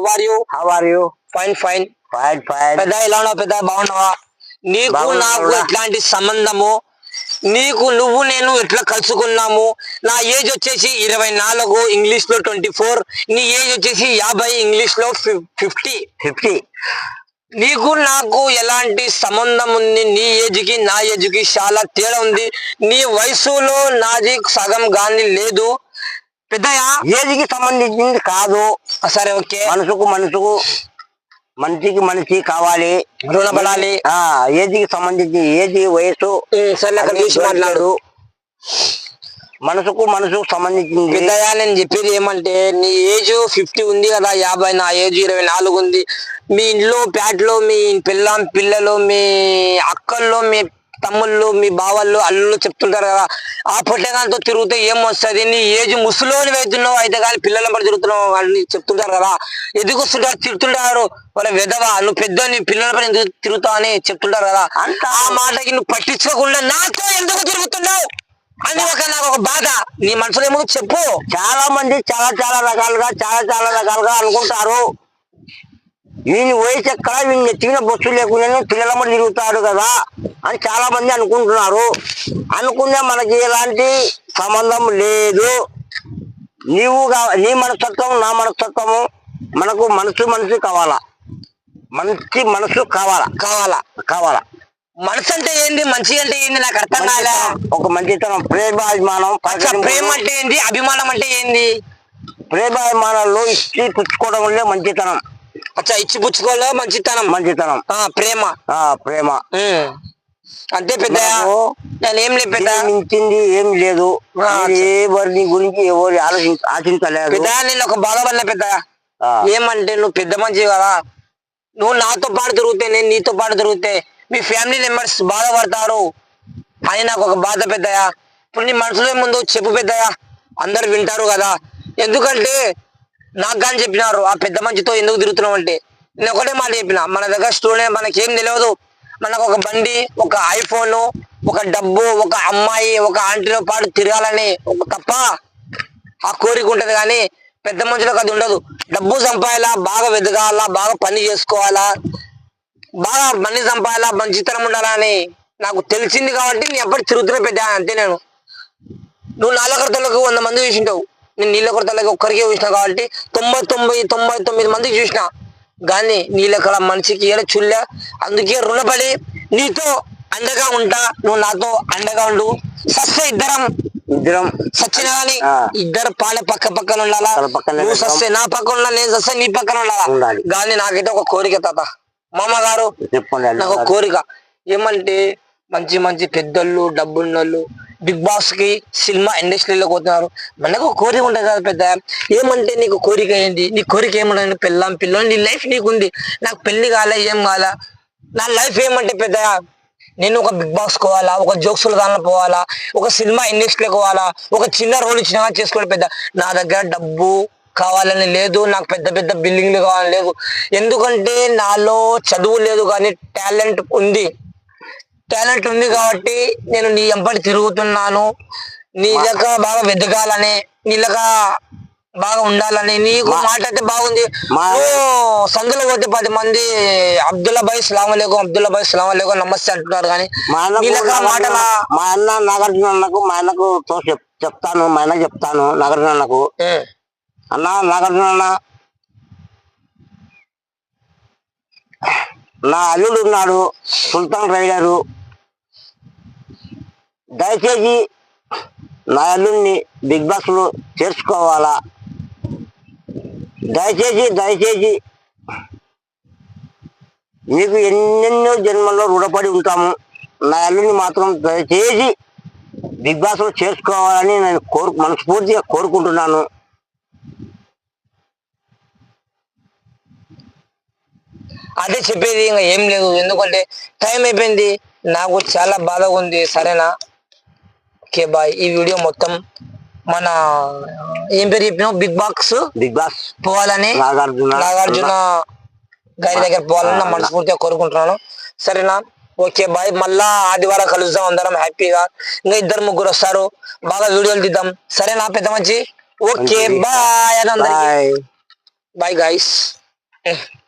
How are you? How are you? Fine fine fine fine. పెద్ద ఎలా ఉన్నావు? పెద్ద బాగున్నావా? నీకు నాకు ఎట్లాంటి సంబంధము? నీకు నువ్వు నేను ఎట్లా కలుసుకున్నాము? నా ఏజ్ వచ్చేసి 24, ఇంగ్లీష్ లో 24. నీ ఏజ్ వచ్చేసి 50, ఇంగ్లీష్ లో 50. నీకు నాకు ఎలాంటి సంబంధం ఉంది? నీ ఏజ్ కి నా ఏజ్ కి చాలా తేడా ఉంది. నీ వయసులో నాది సగం గాని లేదు. పెద్దయా ఏజ్కి సంబంధించింది కాదు. సరే ఓకే. మనిషికి మనిషి కావాలి, రుణపడాలి. ఏజ్కి సంబంధించి ఏజ్ వయసు సరే అక్కడ చూసి మాట్లాడు. మనసుకు సంబంధించింది. పెద్దయా నేను చెప్పేది ఏమంటే, నీ ఏజ్ 50 ఉంది కదా, 50, నా ఏజ్ 24 ఉంది. మీ ఇంట్లో ప్యాట్లో మీ పిల్లలు, మీ అక్కల్లో, మీ తమ్ముళ్ళు, మీ బావళ్ళు, అల్లుళ్ళు చెప్తుంటారు కదా, ఆ పొట్టగాలతో తిరిగితే ఏమొస్తుంది? నీ ఏజ్ ముసలోని వెళ్తున్నావు అయితే కానీ పిల్లల పడి తిరుగుతున్నావు అని చెప్తుంటారు కదా. ఎందుకు వస్తుంటారు? తిరుగుతుంటారు వాళ్ళ విధవా, నువ్వు పెద్ద నీ పిల్లల పడి ఎందుకు తిరుగుతావు అని చెప్తుంటారు కదా. ఆ మాటకి నువ్వు పట్టించుకోకుండా నాతో ఎందుకు తిరుగుతున్నావు అని నాకు ఒక బాధ. నీ మనసులో ఏమో చెప్పు. చాలా మంది చాలా రకాలుగా అనుకుంటారు, వీని వయసు ఎక్కడ, వీని నెత్తిన బొస్సు లేకుండా పిల్లల మీద తిరుగుతాడు కదా అని చాలా మంది అనుకుంటున్నారు. అనుకునే మనకి ఎలాంటి సంబంధం లేదు. నీ మనస్తత్వం, నా మనస్తత్వము, మనకు మనసు కావాలా, మంచి మనసు కావాలా. మనసు అంటే ఏంది? మంచి అంటే ఏంది? నాకు అర్థం కాలే. ఒక మంచితనం, ప్రేమాభిమానం. ప్రేమ అంటే ఏంది? అభిమానం అంటే ఏంది? ప్రేమాభిమానాల్లో ఇచ్చి పుచ్చుకోవడం వల్లే మంచితనం. ఇచ్చి పుచ్చుకోలే మంచితనం. ప్రేమ అంతే పెద్ద. ఏం లేదు పెద్ద, మించింది ఏం లేదు. ఎవరిని గురించి ఎవరు ఆశించలేదు పెద్ద. నేను ఒక బాధపడిన పెద్ద. ఏమంటే నువ్వు పెద్ద మంచి కదా, నువ్వు నాతో పాటు తిరిగితే, నేను నీతో పాటు తిరిగితే మీ ఫ్యామిలీ మెంబర్స్ బాధపడతారు అని నాకు ఒక బాధ పెద్దయా. ఇప్పుడు నీ మనసులో ముందు చెప్పు పెద్దయా, అందరు వింటారు కదా. ఎందుకంటే నాకు కానీ చెప్పినారు, ఆ పెద్ద మంచితో ఎందుకు తిరుగుతున్నావు అంటే నేను ఒకటే మాట చెప్పిన, మన దగ్గర స్టూడెంట్ మనకేం తెలియదు. మనకు ఒక బండి, ఒక ఐఫోన్, ఒక డబ్బు, ఒక అమ్మాయి, ఒక ఆంటీతో పాటు తిరగాలని ఒక తప్ప ఆ కోరిక ఉంటది. కానీ పెద్ద మనుషులకు అది ఉండదు. డబ్బు సంపాదాలా, బాగా వెతకాలా, బాగా పని చేసుకోవాలా, బాగా మనీ సంపాదాలా, మంచితనం ఉండాలా అని నాకు తెలిసింది. కాబట్టి నేను ఎప్పటి తిరుగుతున్నా పెద్ద. అంతే. నువ్వు నాలుగొకరితలకు 100 మంది చూసింటావు, నేను నీళ్ళకొరతలకి ఒక్కరికే చూసినా. కాబట్టి 99 మందికి చూసిన. కానీ నీళ్ళకల మనిషికి ఏడ చూడలే. అందుకే రుణపడి నీతో అండగా ఉంటా, నువ్వు నాతో అండగా ఉండు. సస్తే ఇద్దరం సచ్చిన కానీ ఇద్దరు పాలే పక్కన ఉండాలా. నువ్వు సస్తే నా పక్కన ఉండాలి, నేను సస్తే నీ పక్కన ఉండాలా. కానీ నాకైతే ఒక కోరిక తాత, మామగారు, నాకు ఒక కోరిక ఏమంటే, మంచి పెద్దోళ్ళు, డబ్బున్నోళ్ళు బిగ్ బాస్ కి సినిమా ఇండస్ట్రీలోకి పోతున్నారు. మనకు కోరిక ఉంటుంది కదా పెద్ద. ఏమంటే నీకు కోరిక ఏంటి? నీ కోరిక ఏమంటే పిల్లలు, నీ లైఫ్ నీకుంది. నాకు పెళ్లి కాలే, ఏం కాలా. నా లైఫ్ ఏమంటే పెద్ద, నేను ఒక బిగ్ బాస్ పోవాలా, ఒక జోక్స్ల దానిలో పోవాలా, ఒక సినిమా ఇండస్ట్రీలోకి పోవాలా, ఒక చిన్న రోల్ ఇచ్చినా చేసుకోవాలి పెద్ద. నా దగ్గర డబ్బు కావాలని లేదు, నాకు పెద్ద బిల్డింగ్లు కావాలని లేదు. ఎందుకంటే నాలో చదువు లేదు కానీ టాలెంట్ ఉంది కాబట్టి నేను నీ ఎంపటి తిరుగుతున్నాను. నీ లెక్క బాగా వెతకాలని, నీ లెక్క బాగా ఉండాలని. నీకు మాట అయితే బాగుంది. సందులో పోతే 10 మంది అబ్దుల్లా భాయ్ సలాం అలైకుం నమస్తే అంటున్నారు. కానీ నీ లెక్క మాటలా మా అన్న నాగార్జునకు, మా అన్నకు చెప్తాను, మా అన్నకు చెప్తాను. నాగార్జునకు, నాగార్జున నా అల్లుడు ఉన్నాడు, సుల్తాన్ రైడరు. దయచేసి నా అల్లుడిని బిగ్ బాస్ లో చేర్చుకోవాలా. దయచేసి మీకు ఎన్నెన్నో జన్మల్లో రుణపడి ఉంటాము. నా అల్లుడిని మాత్రం దయచేసి బిగ్ బాస్ లో చేర్చుకోవాలని నేను మనస్ఫూర్తిగా కోరుకుంటున్నాను. అదే చెప్పేది, ఇంకా ఏం లేదు. ఎందుకంటే టైం అయిపోయింది, నాకు చాలా బాధగా ఉంది. సరేనా? Okay bye. ఈ వీడియో మొత్తం మన ఏం పేరు చెప్పినావు, బిగ్ బాస్ పోవాలని, నాగార్జున గారి దగ్గర పోవాలని మనస్ఫూర్తిగా కోరుకుంటున్నాను. సరేనా? Okay bye. మళ్ళా ఆదివారం కలుద్దాం అందరం హ్యాపీగా. ఇంకా 2-3 వస్తారు, బాగా వీడియోలు తీద్దాం. సరేనా పెద్ద మంచి? Okay bye. Bye guys.